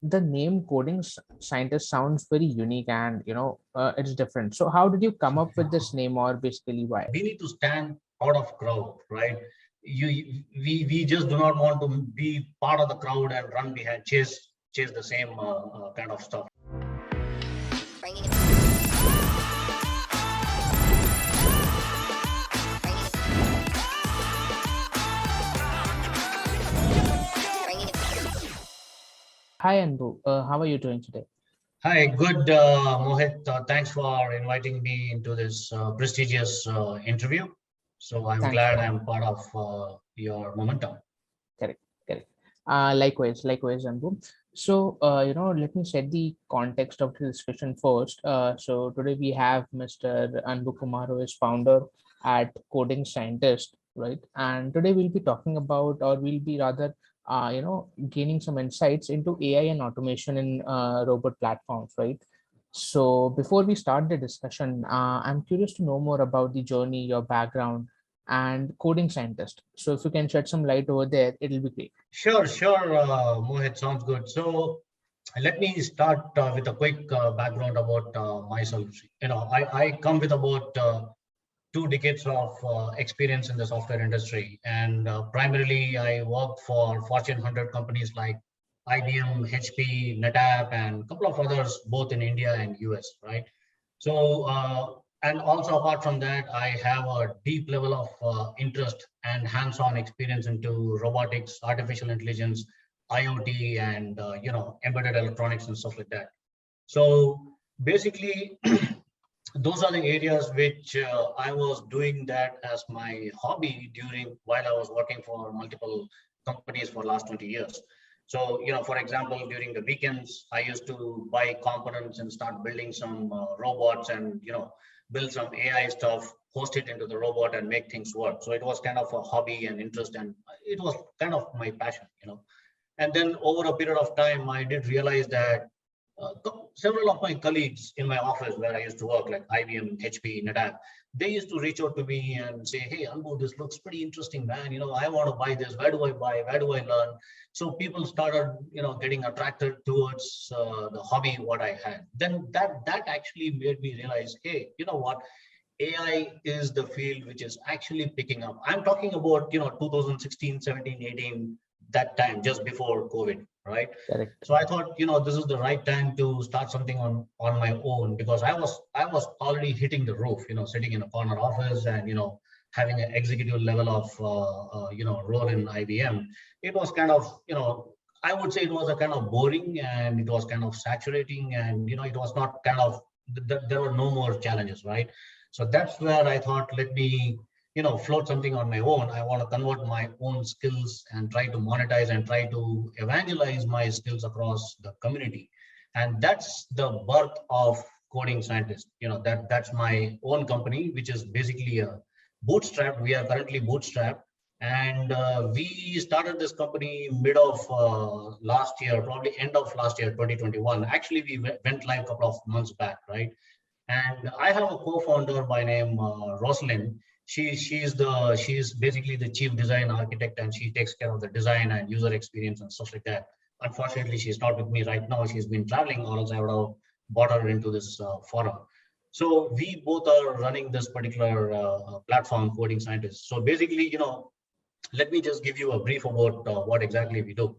the name scientist sounds very unique and it's different. So how did you come up with this name, or basically why? We need to stand out of crowd, right? We just do not want to be part of the crowd and run behind, chase the same kind of stuff. Hi Anbu, how are you doing today? Hi, good, Mohit. Thanks for inviting me into this prestigious interview. So I'm Thanks glad for I'm part of your momentum. correct, correct. Likewise, Anbu. So, let me set the context of the discussion first. So today we have Mr. Anbu Kumar, who is founder at Coding Scientist, right? And today we'll be talking about, or we'll be rather, gaining some insights into AI and automation in robot platforms, right? So before we start the discussion, I'm curious to know more about the journey, your background, and Coding Scientist. So if you can shed some light over there, it'll be great. Sure, Mohit, sounds good. So let me start with a quick background about myself. I come with about 2 decades of experience in the software industry, and primarily I worked for Fortune 100 companies like IBM, HP, NetApp, and a couple of others, both in India and US, right? So, and also apart from that, I have a deep level of interest and hands-on experience into robotics, artificial intelligence, IoT, and embedded electronics and stuff like that. So basically, those are the areas which I was doing that as my hobby during while I was working for multiple companies for last 20 years. So, for example, during the weekends, I used to buy components and start building some robots and, build some AI stuff, host it into the robot and make things work. So it was kind of a hobby and interest, and it was kind of my passion. And then over a period of time, I did realize that several of my colleagues in my office where I used to work, like IBM, HP, NetApp, they used to reach out to me and say, "Hey, Anbu, this looks pretty interesting, man. I want to buy this. Where do I buy? Where do I learn?" So people started, getting attracted towards the hobby what I had. Then that actually made me realize, hey, you know what? AI is the field which is actually picking up. I'm talking about, 2016, 17, 18, that time, just before COVID, right? Correct. So I thought, this is the right time to start something on my own, because I was already hitting the roof, sitting in a corner office and, having an executive level of, role in IBM. It was kind of, I would say it was a kind of boring, and it was kind of saturating, and, it was not kind of, there were no more challenges, right? So that's where I thought, let me, float something on my own. I want to convert my own skills and try to monetize and try to evangelize my skills across the community. And that's the birth of Coding Scientist. That's my own company, which is basically a bootstrap. We are currently bootstrapped. And we started this company mid of last year, probably end of last year, 2021. Actually, we went live a couple of months back, right? And I have a co-founder by name Rosalind. She's basically the chief design architect, and she takes care of the design and user experience and stuff like that. Unfortunately, she's not with me right now. She's been traveling, or else I would have brought her into this forum. So we both are running this particular platform, Coding Scientists. So basically, let me just give you a brief about what exactly we do.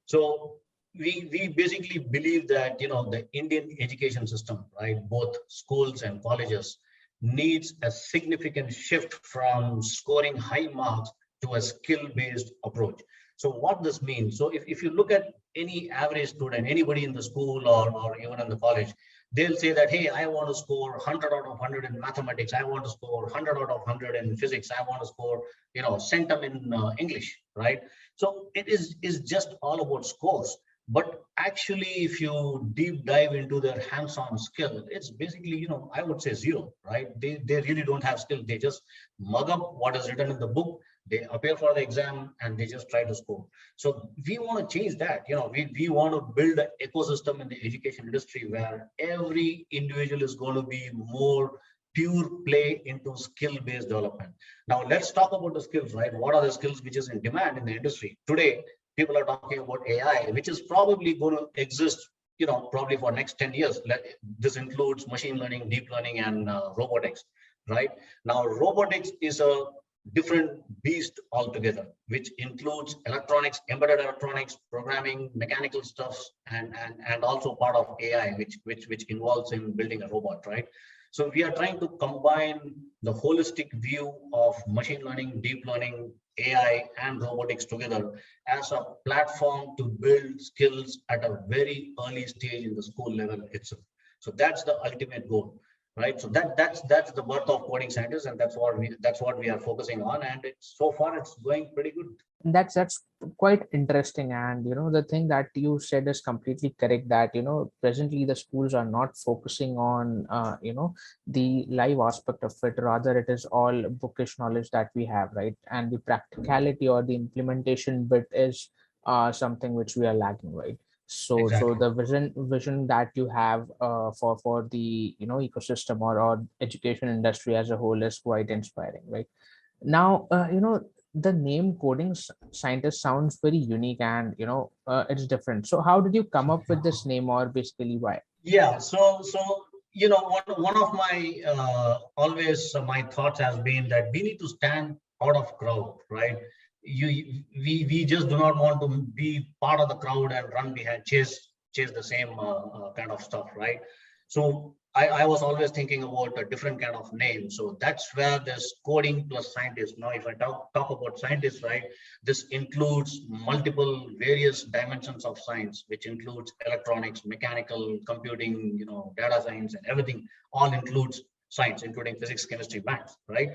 So we basically believe that the Indian education system, right, both schools and colleges, needs a significant shift from scoring high marks to a skill-based approach. So what this means, so if you look at any average student, anybody in the school or even in the college, they'll say that, hey, I want to score 100 out of 100 in mathematics, I want to score 100 out of 100 in physics, I want to score centum in English, right? So it is just all about scores. But actually, if you deep dive into their hands-on skill, it's basically, I would say zero, right? They really don't have skill. They just mug up what is written in the book, they appear for the exam, and they just try to score. So we want to change that. We want to build an ecosystem in the education industry where every individual is going to be more pure play into skill-based development. Now, let's talk about the skills, right? What are the skills which is in demand in the industry? Today, people are talking about AI, which is probably going to exist, probably for next 10 years. This includes machine learning, deep learning, and robotics, right? Now, robotics is a different beast altogether, which includes electronics, embedded electronics, programming, mechanical stuffs, and also part of AI, which involves in building a robot, right? So we are trying to combine the holistic view of machine learning, deep learning, AI, and robotics together as a platform to build skills at a very early stage in the school level itself. So that's the ultimate goal, right? So that's the birth of coding scientists, and that's what we are focusing on, and so far it's going pretty good. That's quite interesting. And the thing that you said is completely correct, that presently the schools are not focusing on the live aspect of it. Rather, it is all bookish knowledge that we have, right? And the practicality or the implementation bit is something which we are lacking, right? So Exactly. the vision that you have for the ecosystem, or education industry as a whole, is quite inspiring, right? Now, the name scientist sounds very unique, and it's different. So how did you come up with this name, or basically why? Yeah. So one of my always my thoughts has been that we need to stand out of crowd, right? We just do not want to be part of the crowd and run behind, chase the same kind of stuff, right? So I was always thinking about a different kind of name. So that's where this coding plus scientist. Now, if I talk about scientists, right, this includes multiple various dimensions of science, which includes electronics, mechanical, computing, data science, and everything. All includes science, including physics, chemistry, maths, right?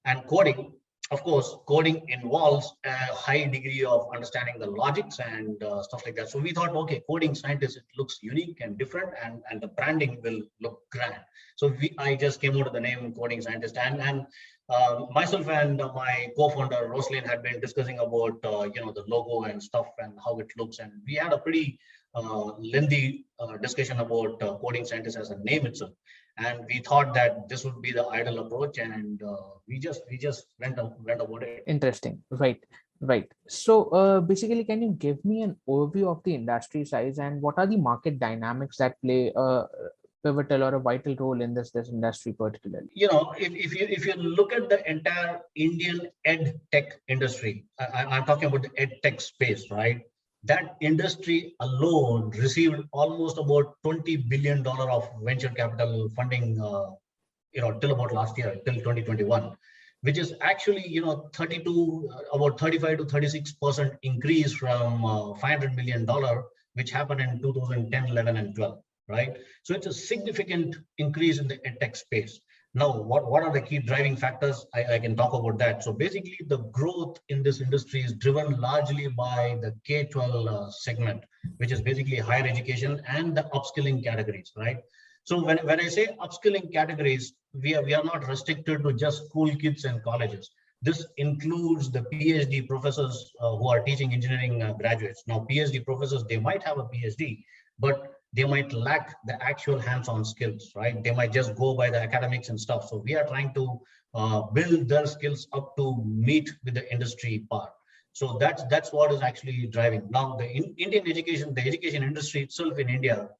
And coding, of course, coding involves a high degree of understanding the logics and stuff like that. So we thought, okay, coding scientist, it looks unique and different, and the branding will look grand. So I just came out with the name coding scientist, and myself and my co-founder Roslyn had been discussing about the logo and stuff and how it looks, and we had a pretty lengthy discussion about coding scientist as a name itself. And we thought that this would be the ideal approach, and we just went about it. Interesting. Right. Right. So basically, can you give me an overview of the industry size, and what are the market dynamics that play a pivotal or a vital role in this industry particularly? If you look at the entire Indian ed tech industry, I'm talking about the ed tech space, right? That industry alone received almost about $20 billion of venture capital funding, till about last year, till 2021, which is actually, 32, about 35 to 36% increase from $500 million, which happened in 2010, 11, and 12, right? So it's a significant increase in the edtech space. Now, what are the key driving factors? I can talk about that. So basically, the growth in this industry is driven largely by the K-12 segment, which is basically higher education and the upskilling categories, right? So when I say upskilling categories, we are not restricted to just school kids and colleges. This includes the PhD professors who are teaching engineering graduates. Now, PhD professors, they might have a PhD, but they might lack the actual hands-on skills, right? They might just go by the academics and stuff. So we are trying to build their skills up to meet with the industry part. So that's what is actually driving. Now, the Indian education, the education industry itself in India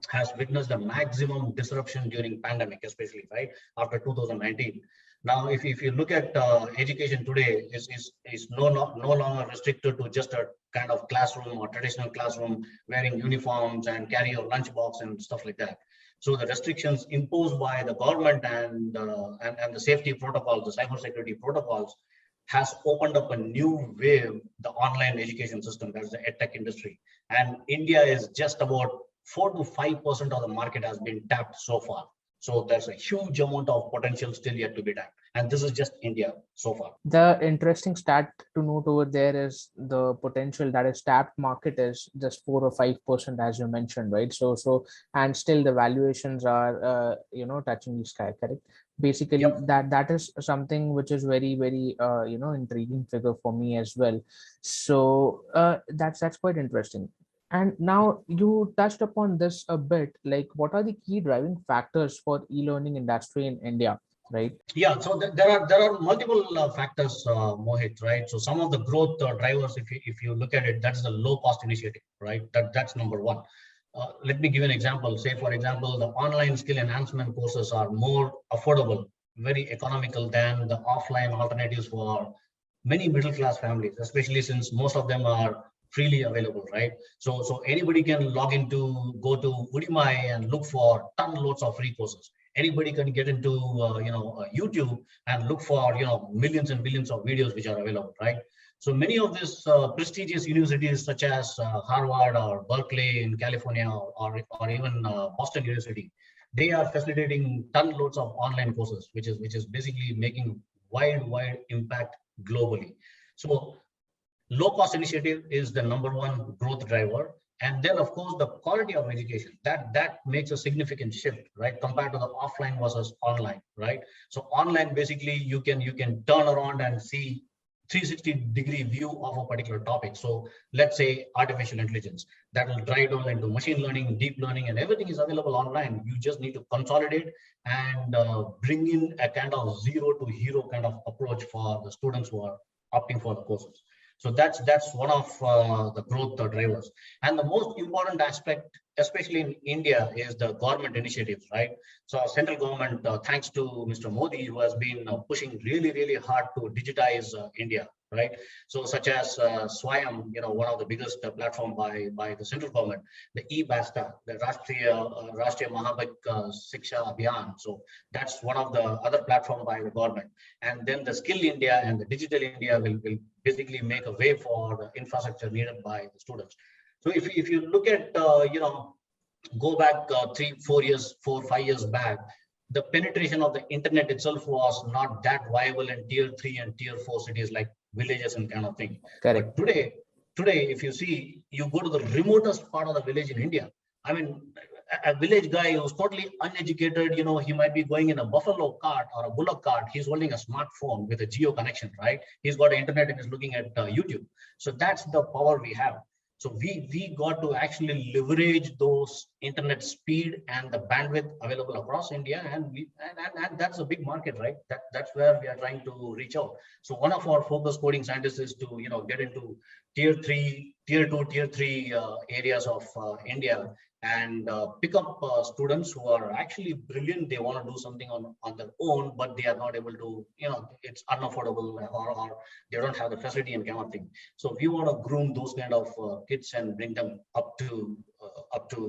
has witnessed the maximum disruption during pandemic, especially right after 2019. Now, if you look at education today, is no longer restricted to just a kind of classroom or traditional classroom wearing uniforms and carry your lunchbox and stuff like that. So the restrictions imposed by the government and the safety protocols, the cybersecurity protocols, has opened up a new wave, the online education system, that's the edtech industry. And India is just about 4 to 5% of the market has been tapped so far. So there's a huge amount of potential still yet to be tapped. And this is just India so far. The interesting stat to note over there is the potential that is tapped market is just 4 or 5%, as you mentioned, right? So and still the valuations are touching the sky, correct? Basically, Yep. that is something which is very, very intriguing figure for me as well. So that's quite interesting. And now you touched upon this a bit, like what are the key driving factors for e-learning industry in India? right? Yeah, so there are multiple factors, Mohit, right? So some of the growth drivers, if you look at it, that's the low cost initiative, right? That's number one. Let me give you an example. Say, for example, the online skill enhancement courses are more affordable, very economical than the offline alternatives for many middle class families, especially since most of them are freely available, right? So anybody can log into, go to Udemy and look for ton loads of free courses. Anybody can get into YouTube and look for millions and billions of videos which are available, right? So many of these prestigious universities such as Harvard or Berkeley in California, or even Boston University, they are facilitating ton loads of online courses, which is basically making wide impact globally. So low cost initiative is the number one growth driver. And then of course the quality of education, that makes a significant shift, right, compared to the offline versus online, right? So online, basically you can turn around and see 360-degree view of a particular topic. So let's say artificial intelligence, that will drive down into machine learning, deep learning, and everything is available online. You just need to consolidate and bring in a kind of zero to hero kind of approach for the students who are opting for the courses. So that's one of the growth drivers. And the most important aspect, especially in India, is the government initiatives, right? So our central government, thanks to Mr. Modi, who has been pushing really hard to digitize India, right? So such as Swayam, one of the biggest platform by the central government, the e-Basta, the Rashtriya Mahabhik Shiksha Abhiyan. So that's one of the other platform by the government. And then the Skill India and the Digital India will basically make a way for the infrastructure needed by the students. So if you look at, go back 5 years back, the penetration of the internet itself was not that viable in tier 3 and tier 4 cities like villages and kind of thing. Correct. But today, if you see, you go to the remotest part of the village in India. I mean, a village guy who's totally uneducated, he might be going in a buffalo cart or a bullock cart. He's holding a smartphone with a geo connection, right? He's got internet and is looking at YouTube. So that's the power we have. So we got to actually leverage those internet speed and the bandwidth available across India, and that's a big market, right? That's where we are trying to reach out. So one of our focus coding scientists is to get into tier 3, tier 2, tier 3 areas of India, and pick up students who are actually brilliant. They want to do something on their own, but they are not able to, it's unaffordable, or they don't have the facility and kind of thing. So we want to groom those kind of kids and bring them up to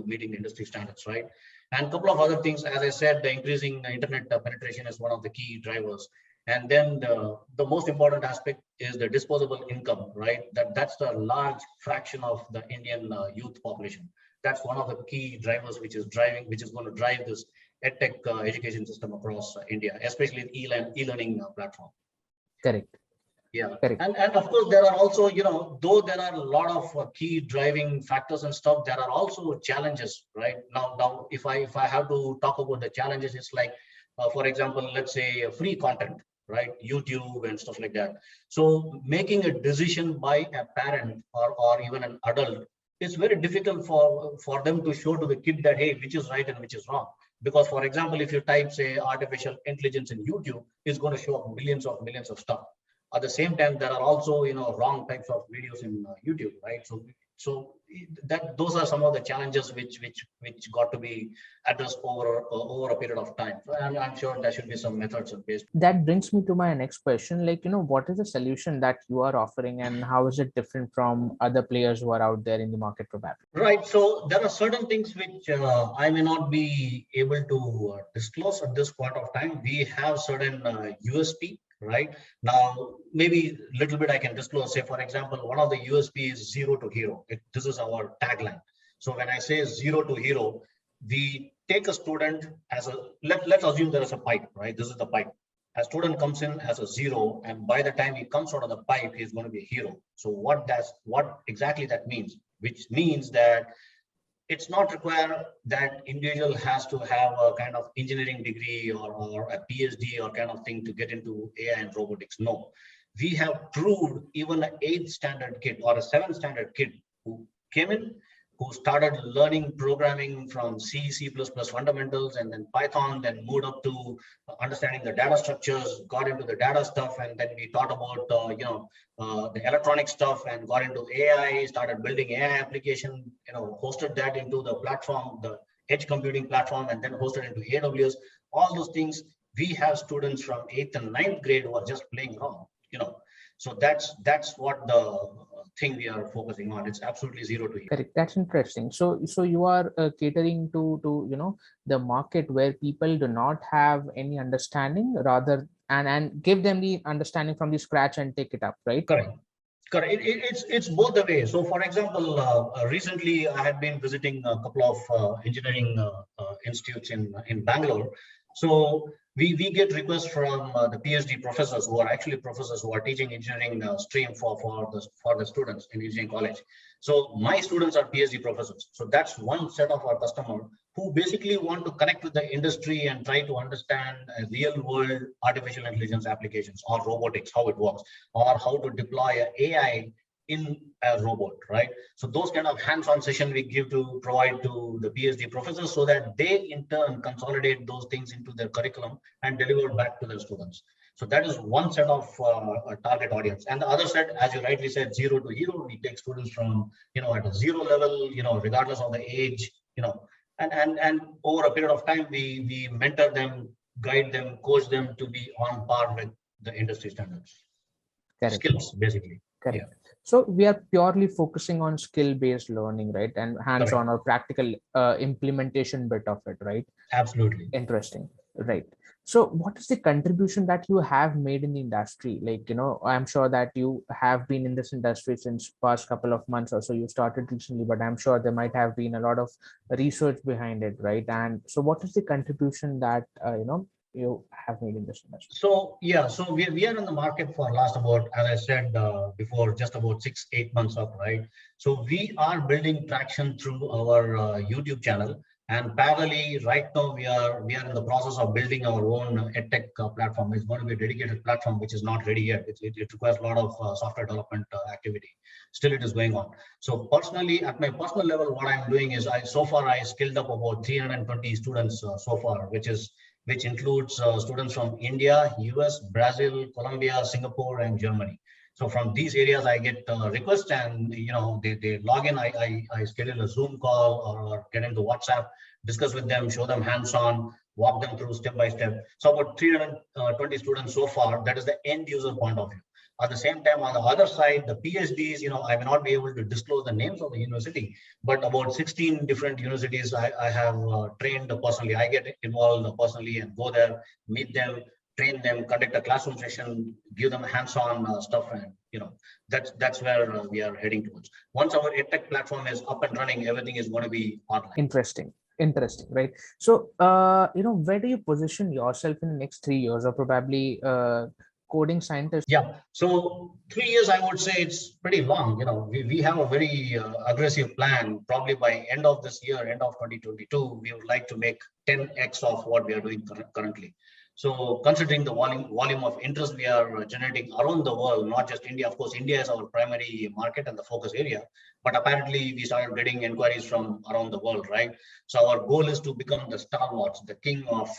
meeting industry standards, right? And a couple of other things, as I said, the increasing internet penetration is one of the key drivers. And then the most important aspect is the disposable income, right? That's the large fraction of the Indian youth population. That's one of the key drivers which is going to drive this EdTech education system across India, especially the e-learning platform. Correct. Yeah. Correct. And of course, there are also, though there are a lot of key driving factors and stuff, there are also challenges, right? Now, if I have to talk about the challenges, it's like, for example, let's say free content, right? YouTube and stuff like that. So making a decision by a parent or even an adult, it's very difficult for them to show to the kid that, hey, which is right and which is wrong. Because, for example, if you type, say, artificial intelligence in YouTube, it's going to show up millions of stuff. At the same time, there are also, wrong types of videos in YouTube, right? So those are some of the challenges which got to be addressed over a period of time. So I'm sure there should be some methods and ways. That brings me to my next question. What is the solution that you are offering, and how is it different from other players who are out there in the market probably? Right. So there are certain things which I may not be able to disclose at this point of time. We have certain USP. Right now, maybe a little bit I can disclose. Say, for example, one of the USP is zero to hero. This is our tagline. So when I say zero to hero, we take a student as let's assume there is a pipe, right? This is the pipe. A student comes in as a zero, and by the time he comes out of the pipe, he's going to be a hero. So what exactly that means? Which means that it's not required that individual has to have a kind of engineering degree or a PhD or kind of thing to get into AI and robotics. No, we have proved even an 8th standard kid or a 7th standard kid who came in, who started learning programming from C, C++ fundamentals, and then Python, then moved up to understanding the data structures, got into the data stuff, and then we thought about the electronic stuff and got into AI, started building AI application, hosted that into the platform, the edge computing platform, and then hosted into AWS. All those things, we have students from 8th and 9th grade who are just playing around. So that's what the thing we are focusing on. It's absolutely zero to hero. Correct. That's interesting. So you are catering to the market where people do not have any understanding, rather and give them the understanding from the scratch and take it up, right? Correct. Correct. It's both the way. So, for example, recently I had been visiting a couple of engineering institutes in Bangalore. So we get requests from the PhD professors who are actually professors who are teaching engineering stream for the students in engineering college. So my students are PhD professors. So that's one set of our customer who basically want to connect with the industry and try to understand real world artificial intelligence applications or robotics, how it works, or how to deploy AI in a robot, right? So those kind of hands-on session we provide to the PhD professors so that they in turn consolidate those things into their curriculum and deliver back to their students. So that is one set of target audience. And the other set, as you rightly said, zero to hero, we take students from, at a zero level, regardless of the age, and over a period of time, we mentor them, guide them, coach them to be on par with the industry standards. Correct. Skills, basically. Correct. Yeah. So we are purely focusing on skill-based learning, right? And hands-on or practical implementation bit of it, right? Absolutely. Interesting. Right. So what is the contribution that you have made in the industry? Like, I'm sure that you have been in this industry since past couple of months or so. You started recently, but I'm sure there might have been a lot of research behind it, right? And so what is the contribution that, you have made in this industry? So we are in the market for last about, as I said before, just about 6-8 months up, right? So we are building traction through our YouTube channel, and parallelly, right now we are in the process of building our own EdTech platform. It's going to be a dedicated platform which is not ready yet. It requires a lot of software development activity. Still, it is going on. So personally, at my personal level, what I'm doing is I skilled up about 320 students so far, which includes students from India, US, Brazil, Colombia, Singapore, and Germany. So from these areas, I get requests, and they log in. I schedule a Zoom call or get into WhatsApp, discuss with them, show them hands-on, walk them through step by step. So about 320 students so far. That is the end user point of view. At the same time, on the other side, the PhDs, I may not be able to disclose the names of the university, but about 16 different universities I have trained personally. I get involved personally and go there, meet them, train them, conduct a classroom session, give them hands-on stuff, and that's where we are heading towards. Once our EdTech platform is up and running, everything is going to be online. Interesting, right? So where do you position yourself in the next 3 years, or probably coding scientist? Yeah, so 3 years, I would say it's pretty long. We have a very aggressive plan. Probably by end of this year, end of 2022, we would like to make 10x of what we are doing currently. So considering the volume of interest we are generating around the world, not just India. Of course, India is our primary market and the focus area, but apparently we started getting inquiries from around the world, right? So our goal is to become the stalwarts, the king of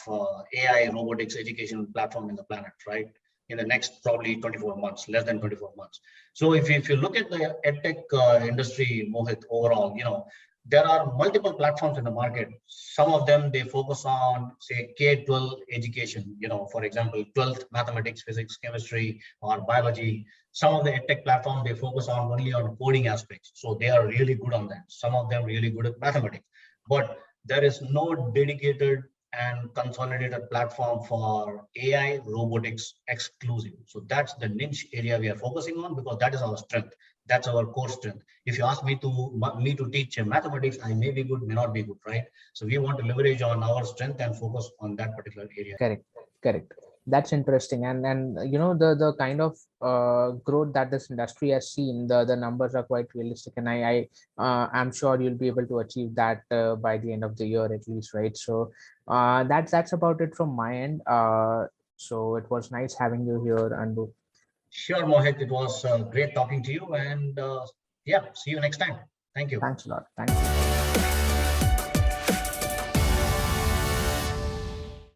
AI robotics education platform in the planet, right? In the next probably 24 months, less than 24 months. So if you look at the EdTech industry, Mohit, overall, there are multiple platforms in the market. Some of them, they focus on, say, K-12 education, for example, 12th mathematics, physics, chemistry, or biology. Some of the EdTech platforms, they focus on only on coding aspects. So they are really good on that. Some of them really good at mathematics. But there is no dedicated and consolidated platform for AI robotics exclusive. So that's the niche area we are focusing on, because that is our strength. That's our core strength. If you ask me to teach mathematics, I may be good, may not be good, right? So we want to leverage on our strength and focus on that particular area. Correct. That's interesting. And the kind of growth that this industry has seen, the numbers are quite realistic, and I'm sure you'll be able to achieve that by the end of the year at least, right? So that's about it from my end. So it was nice having you here, Anbu. Sure, Mohit, it was great talking to you, and see you next time. Thank you. Thanks a lot. Thank you.